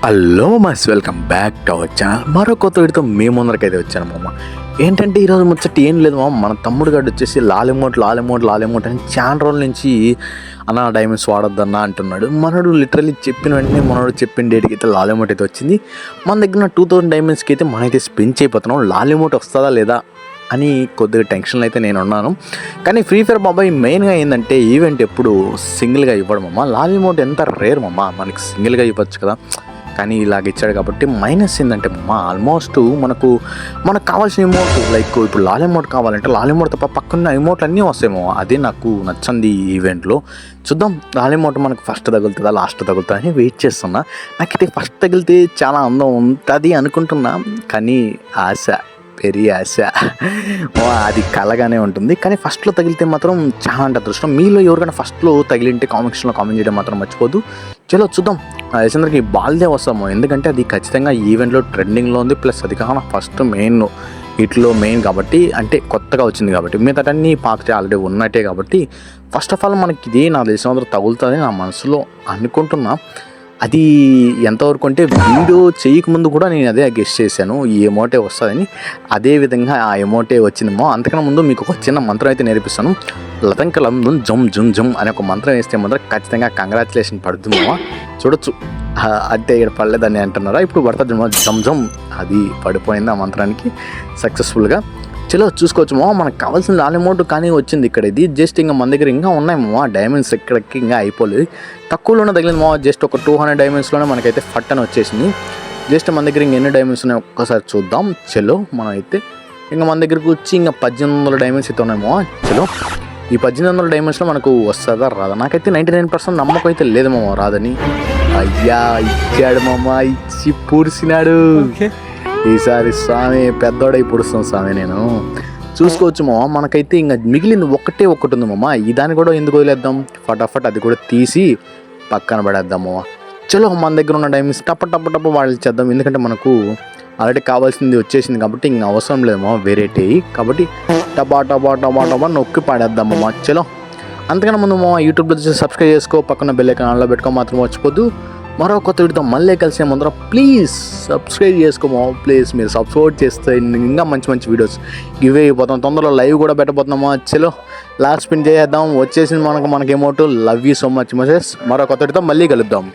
Hello మస్ welcome back to our channel. మరో కొత్త వీడితో మీ ముందరకైతే వచ్చాను మామ. ఏంటంటే ఈరోజు ముచ్చట ఏం లేదు మామ, మన తమ్ముడు గడ్డ వచ్చేసి లాలిమోట్ అని చాలా రోజుల నుంచి అన్న డైమండ్స్ వాడొద్దన్నా అంటున్నాడు. మనడు లిటరల్లీ చెప్పిన వెంటనే మనోడు చెప్పిన డేట్కి అయితే లాలిమోట్ అయితే వచ్చింది. మన దగ్గర 2000 డైమండ్స్కి అయితే మనమైతే స్పెండ్ అయిపోతున్నాం. లాలిమోట్ వస్తుందా లేదా అని కొద్దిగా టెన్షన్లో అయితే నేను ఉన్నాను. కానీ ఫ్రీ ఫైర్ బాబాయ్ మెయిన్గా ఏంటంటే ఈవెంట్ ఎప్పుడు సింగిల్గా ఇవ్వడం అమ్మ. లాలిమోట్ ఎంత రేర్ మమ్మ, మనకి సింగిల్గా ఇవ్వచ్చు కదా, కానీ ఇలాగ ఇచ్చాడు కాబట్టి. మైనస్ ఏంటంటే ఆల్మోస్ట్ మనకు కావాల్సిన ఎమౌంట్ లైక్ ఇప్పుడు లాల్ ఎమౌంట్ కావాలంటే లాల్ ఎమౌంట్ తప్ప పక్కన ఎమౌంట్లు అన్నీ వస్తాయేమో. అదే నాకు నచ్చింది ఈ ఈవెంట్లో. చూద్దాం లాల్ ఎమౌంట్ మనకు ఫస్ట్ తగులుతుందా లాస్ట్ తగులుతుందా అని వెయిట్ చేస్తున్నా. నాకైతే ఫస్ట్ తగిలితే చాలా అందం ఉంటుంది అనుకుంటున్నా, కానీ ఆశ పెరిగి ఆశ అది కలగానే ఉంటుంది. కానీ ఫస్ట్లో తగిలితే మాత్రం చాలా అంటే అదృష్టం. మీలో ఎవరికైనా ఫస్ట్లో తగిలింటే కామెంట్స్లో కామెంట్ చేయడం మాత్రం మర్చిపోద్దు. చలో చూద్దాం. యశంద్రకి బాల్దే వస్తాము, ఎందుకంటే అది ఖచ్చితంగా ఈవెంట్లో ట్రెండింగ్లో ఉంది. ప్లస్ అది కాకుండా ఫస్ట్ మెయిన్ వీటిలో మెయిన్ కాబట్టి, అంటే కొత్తగా వచ్చింది కాబట్టి. మిగతాటన్నీ పాత ఆల్రెడీ ఉన్నట్టే కాబట్టి ఫస్ట్ ఆఫ్ ఆల్ మనకి ఇది నా తెలిసిన తగులుతుంది నా మనసులో అనుకుంటున్నా. అది ఎంతవరకు అంటే వీడియో చేయకముందు కూడా నేను అదే గెస్ చేశాను ఈ ఎమోటే వస్తుందని. అదేవిధంగా ఆ ఎమోటే వచ్చిందేమో. అంతకన్నా ముందు మీకు ఒక చిన్న మంత్రం అయితే నేర్పిస్తాను. లతంకలందు జమ్ జుమ్ జమ్ అనే ఒక మంత్రం వేస్తే మాత్రం ఖచ్చితంగా కంగ్రాచులేషన్ పడుతుందేమో. చూడొచ్చు అంటే ఇక్కడ పడలేదని అంటున్నారా, ఇప్పుడు పడుతుంది జమ్ జమ్. అది పడిపోయింది ఆ మంత్రానికి సక్సెస్ఫుల్గా. చలో చూసుకోవచ్చు మామ, మనకు కావాల్సిన లాల్ అమౌంట్ కానీ వచ్చింది ఇక్కడ. ఇది జస్ట్ ఇంకా మన దగ్గర ఇంకా ఉన్నాయి మామ డైమండ్స్, ఇక్కడికి ఇంకా అయిపోలేదు. తక్కువలోనే తగిలింది మామ, జస్ట్ ఒక 200 డైమండ్స్లోనే మనకైతే ఫట్ అని వచ్చేసింది. జస్ట్ మన దగ్గర ఇంకెన్ని డైమండ్స్ ఉన్నాయి ఒక్కసారి చూద్దాం. చలో మనం అయితే ఇంకా మన దగ్గరకు వచ్చి ఇంకా 1800 డైమండ్స్ అయితే ఉన్నాయి మామ. చలో ఈ 1800 డైమండ్స్లో మనకు వస్తుందా రాదా, నాకైతే 99% నమ్మకం అయితే లేదు మామ రాదని. అయ్యా ఇచ్చాడు మామ, ఇచ్చి పూర్చినాడు. ఈసారి స్వామి పెద్దోడై పుడుస్తాం స్వామి. నేను చూసుకోవచ్చు మామ, మనకైతే ఇంకా మిగిలింది ఒకటి ఉంది మామ. ఈ దాన్ని కూడా ఎందుకు వదిలేద్దాం, ఫటాఫట్ అది కూడా తీసి పక్కన పడేద్దాం మామ. చలో మన దగ్గర ఉన్న డైమండ్స్ టప్ప వాళ్ళు చేద్దాం, ఎందుకంటే మనకు ఆల్రెడీ కావాల్సింది వచ్చేసింది కాబట్టి ఇంకా అవసరం లేదు మామ వేరేటి. కాబట్టి టబా నొక్కి పాడేద్దాం మామ. చలో అంతకన్నా ముందు మామ యూట్యూబ్లో సబ్స్క్రైబ్ చేసుకో, పక్కన బెల్ ఐకాన్ ఆన్లో పెట్టుకో మాత్రం మర్చిపోద్దు. మరో కొత్త వీడితో మళ్ళీ కలిసే ముందర ప్లీజ్ సబ్స్క్రైబ్ చేసుకోమో. ప్లీజ్ మీరు సబ్స్క్రైబ్ చేస్తే ఇంకా మంచి వీడియోస్ గివ్ అయిపోతాం. తొందరలో లైవ్ కూడా పెట్టబోతున్నామా. చలో లాస్ట్ స్పిన్ చేద్దాం. వచ్చేసింది మనకి amount. Love you so much మసెస్. మరో కొత్త వీడితో మళ్ళీ కలుద్దాం.